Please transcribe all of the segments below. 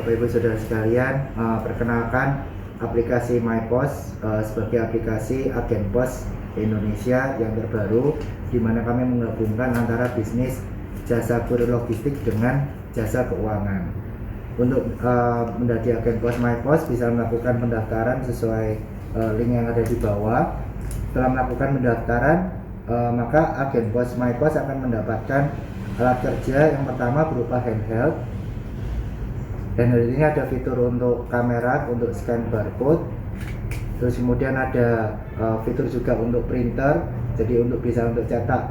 Bapak Ibu Saudara sekalian, perkenalkan aplikasi MyPos sebagai aplikasi agen pos Indonesia yang terbaru, di mana kami menggabungkan antara bisnis jasa kurir logistik dengan jasa keuangan. Untuk menjadi agen pos MyPos bisa melakukan pendaftaran sesuai link yang ada di bawah. Setelah melakukan pendaftaran, maka agen pos MyPos akan mendapatkan alat kerja yang pertama berupa handheld. Dan ini ada fitur untuk kamera untuk scan barcode, terus kemudian ada fitur juga untuk printer, jadi bisa untuk cetak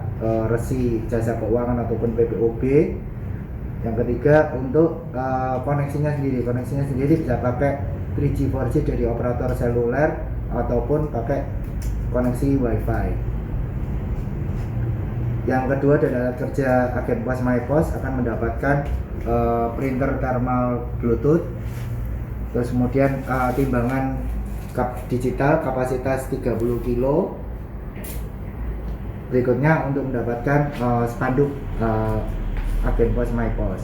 resi jasa keuangan ataupun PPOB. Yang ketiga untuk koneksinya sendiri bisa pakai 3G 4G dari operator seluler ataupun pakai koneksi WiFi. Yang kedua dari alat kerja agen pos MyPos akan mendapatkan printer thermal Bluetooth, terus kemudian timbangan digital kapasitas 30 kilo. Berikutnya untuk mendapatkan spanduk agen pos MyPos.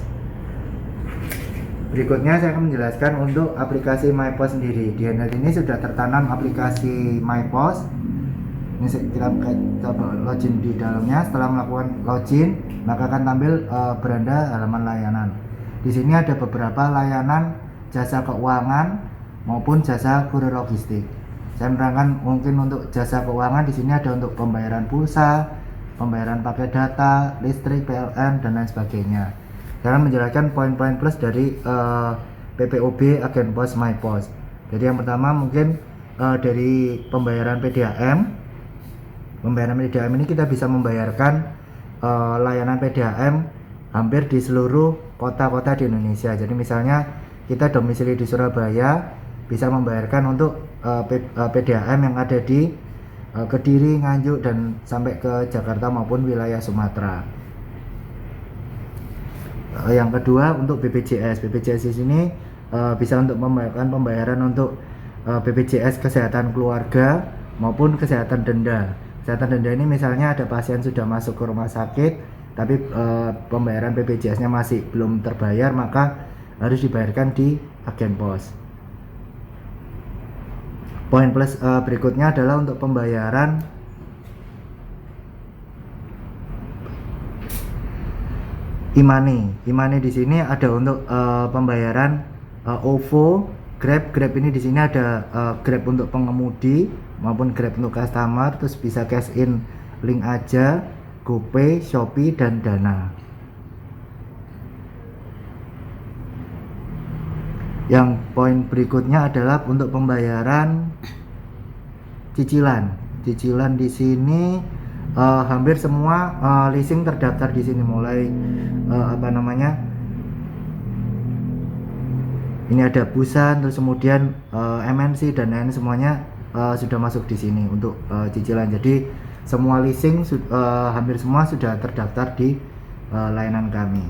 Berikutnya saya akan menjelaskan untuk aplikasi MyPos sendiri. Di handheld ini sudah tertanam aplikasi MyPos. Ini kita coba login di dalamnya. Setelah melakukan login, maka akan tampil beranda halaman layanan. Di sini ada beberapa layanan jasa keuangan maupun jasa kurir logistik. Saya menerangkan mungkin untuk jasa keuangan di sini ada untuk pembayaran pulsa, pembayaran pakai data, listrik, PLN dan lain sebagainya. Saya akan menjelaskan poin-poin plus dari PPOB agen pos MyPos. Jadi yang pertama mungkin dari pembayaran PDAM. Pembayaran PDAM ini kita bisa membayarkan layanan PDAM hampir di seluruh kota-kota di Indonesia. Jadi misalnya kita domisili di Surabaya, bisa membayarkan untuk PDAM yang ada di Kediri, Nganjuk dan sampai ke Jakarta maupun wilayah Sumatera. Yang kedua untuk BPJS. BPJS di sini bisa untuk membayarkan pembayaran untuk BPJS kesehatan keluarga maupun kesehatan denda. Kesehatan denda ini misalnya ada pasien sudah masuk ke rumah sakit tapi pembayaran BPJS-nya masih belum terbayar, maka harus dibayarkan di agen pos. Poin plus berikutnya adalah untuk pembayaran e-money. E-money di sini ada untuk pembayaran OVO, Grab ini di sini ada Grab untuk pengemudi maupun Grab untuk customer, terus bisa cash in link aja, GoPay, Shopee dan Dana. Yang poin berikutnya adalah untuk pembayaran cicilan. Cicilan di sini hampir semua leasing terdaftar di sini, mulai ini ada Busan, terus kemudian MNC dan lain semuanya sudah masuk di sini untuk cicilan. Jadi semua leasing hampir semua sudah terdaftar di layanan kami.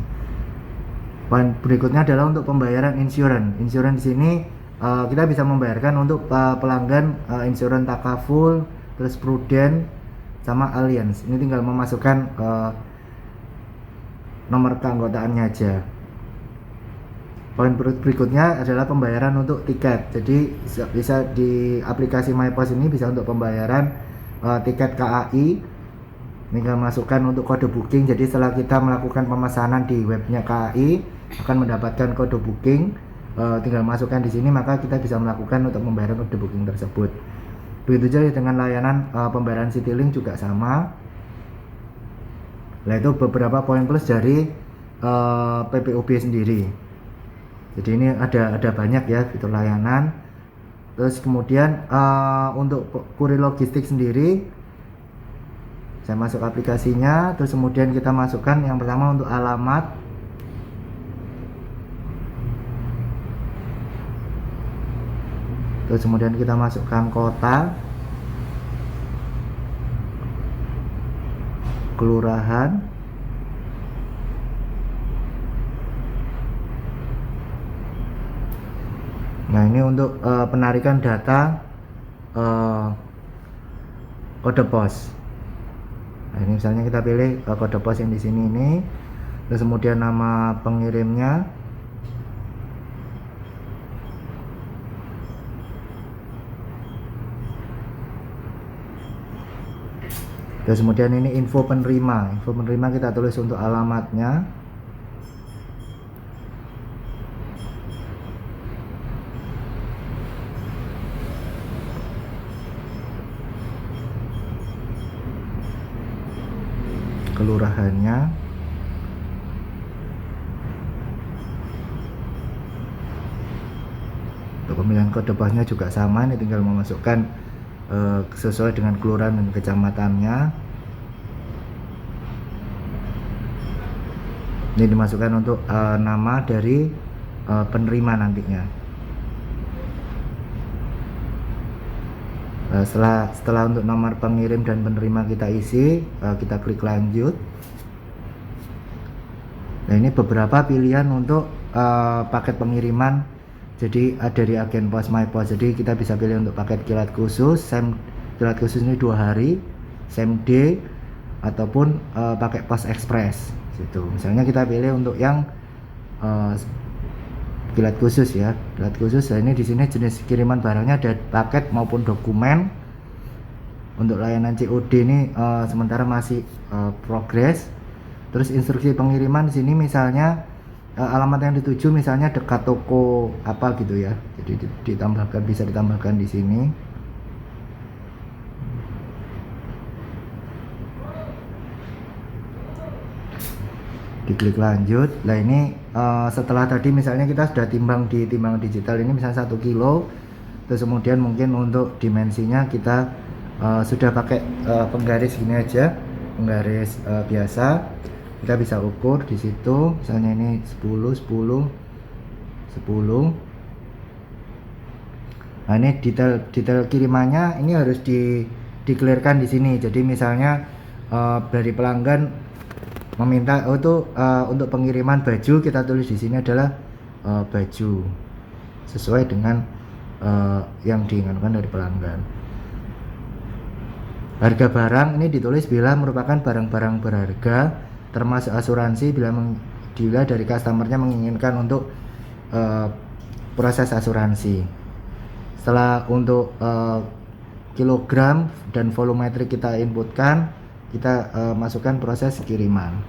Poin berikutnya adalah untuk pembayaran insurans. Insurans di sini kita bisa membayarkan untuk pelanggan insurans Takaful, terus Prudent sama Allianz. Ini tinggal memasukkan nomor keanggotaannya aja. Poin berikutnya adalah pembayaran untuk tiket. Jadi bisa di aplikasi MyPos ini bisa untuk pembayaran tiket KAI. Tinggal masukkan untuk kode booking. Jadi setelah kita melakukan pemesanan di webnya KAI, akan mendapatkan kode booking. Tinggal masukkan di sini, maka kita bisa melakukan untuk pembayaran kode booking tersebut. Begitu juga dengan layanan pembayaran Citylink juga sama. Nah, itu beberapa poin plus dari PPOB sendiri. Jadi ini ada banyak ya fitur layanan. Terus kemudian untuk kurir logistik sendiri, saya masuk aplikasinya, terus kemudian kita masukkan yang pertama untuk alamat, terus kemudian kita masukkan kota, kelurahan, nah ini untuk penarikan data kode pos. Nah, ini misalnya kita pilih kode pos yang di sini ini, terus kemudian nama pengirimnya, Terus kemudian ini info penerima. Info penerima kita tulis untuk alamatnya. Kelurahannya. Untuk pemilihan kode posnya juga sama, ini tinggal memasukkan sesuai dengan kelurahan dan kecamatannya. Ini dimasukkan untuk nama dari penerima nantinya. Setelah untuk nomor pengirim dan penerima kita isi, kita klik lanjut. Nah, ini beberapa pilihan untuk paket pengiriman. Jadi dari agen pos MyPos. Jadi kita bisa pilih untuk paket kilat khusus, kilat khusus ini 2 hari, same day, ataupun pakai pos ekspres. Situ. Misalnya kita pilih untuk yang kilat khusus ya. Kilat khusus. Nah, ini di sini jenis kiriman barangnya ada paket maupun dokumen. Untuk layanan COD ini sementara masih progres. Terus instruksi pengiriman di sini misalnya alamat yang dituju misalnya dekat toko apa gitu ya, jadi bisa ditambahkan di sini. Diklik lanjut. Nah, ini setelah tadi misalnya kita sudah timbang di timbang digital ini misalnya 1 kilo, terus kemudian mungkin untuk dimensinya kita sudah pakai penggaris gini aja, penggaris biasa. Kita bisa ukur di situ, misalnya ini 10. Nah, ini detail kirimannya ini harus di-clearkan di sini. Jadi misalnya dari pelanggan meminta untuk pengiriman baju, kita tulis di sini adalah baju sesuai dengan yang diinginkan dari pelanggan. Harga barang ini ditulis bila merupakan barang-barang berharga termasuk asuransi bila dari customernya menginginkan untuk proses asuransi. Setelah untuk kilogram dan volumetrik kita inputkan, kita masukkan proses kiriman.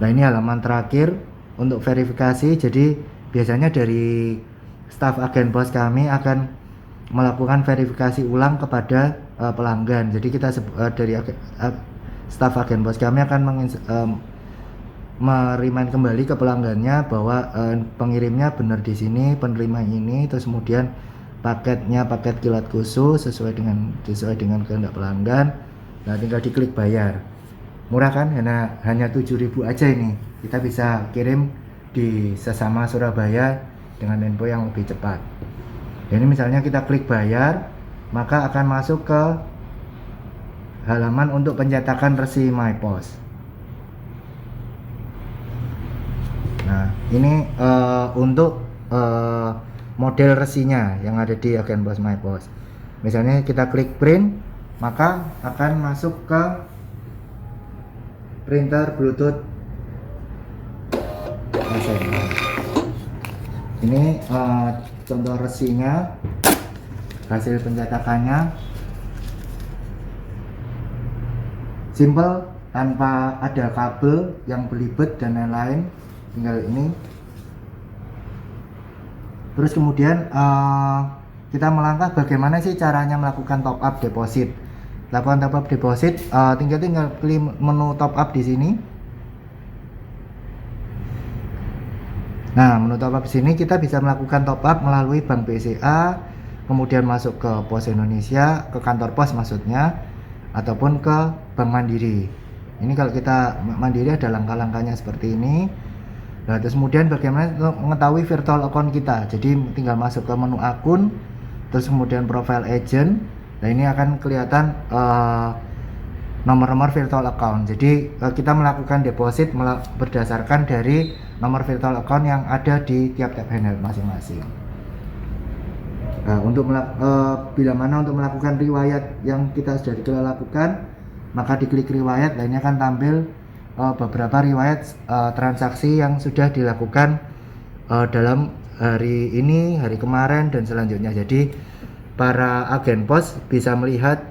Nah, ini halaman terakhir untuk verifikasi. Jadi biasanya dari staf agen pos kami akan melakukan verifikasi ulang kepada pelanggan. Jadi kita dari staf agen pos kami akan merimain kembali ke pelanggannya bahwa pengirimnya benar di sini, penerima ini, terus kemudian paketnya paket kilat khusus sesuai dengan kehendak pelanggan. Nah, tinggal diklik bayar. Murah kan? Hanya 7.000 aja ini. Kita bisa kirim di sesama Surabaya dengan tempo yang lebih cepat. Jadi misalnya kita klik bayar, maka akan masuk ke halaman untuk pencetakan resi MyPos. Nah, ini untuk model resinya yang ada di agen pos MyPos. Misalnya kita klik print, maka akan masuk ke printer Bluetooth. Ini contoh resinya, hasil pencetakannya. Simple, tanpa ada kabel yang belibet dan lain-lain, tinggal ini. Terus kemudian kita melangkah bagaimana sih caranya melakukan top up deposit. Lakukan top up deposit, tinggal klik menu top up di sini. Nah, menu top up di sini kita bisa melakukan top up melalui Bank BCA, kemudian masuk ke Pos Indonesia, ke kantor pos maksudnya, ataupun ke Bank Mandiri. Ini kalau kita Mandiri ada langkah-langkahnya seperti ini. Nah, terus kemudian bagaimana mengetahui virtual account kita. Jadi tinggal masuk ke menu akun, terus kemudian profile agent. Nah, ini akan kelihatan nomor-nomor virtual account. Jadi kita melakukan deposit berdasarkan dari nomor virtual account yang ada di tiap-tiap handle masing-masing. Nah, bila mana untuk melakukan riwayat yang kita sudah lakukan, maka diklik riwayat. Nah, ini akan tampil beberapa riwayat transaksi yang sudah dilakukan dalam hari ini, hari kemarin, dan selanjutnya. Jadi para agen pos bisa melihat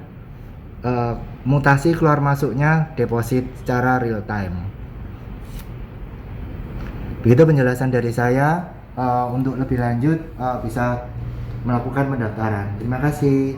mutasi keluar masuknya deposit secara real time. Begitu penjelasan dari saya. Untuk lebih lanjut bisa melakukan pendaftaran. Terima kasih.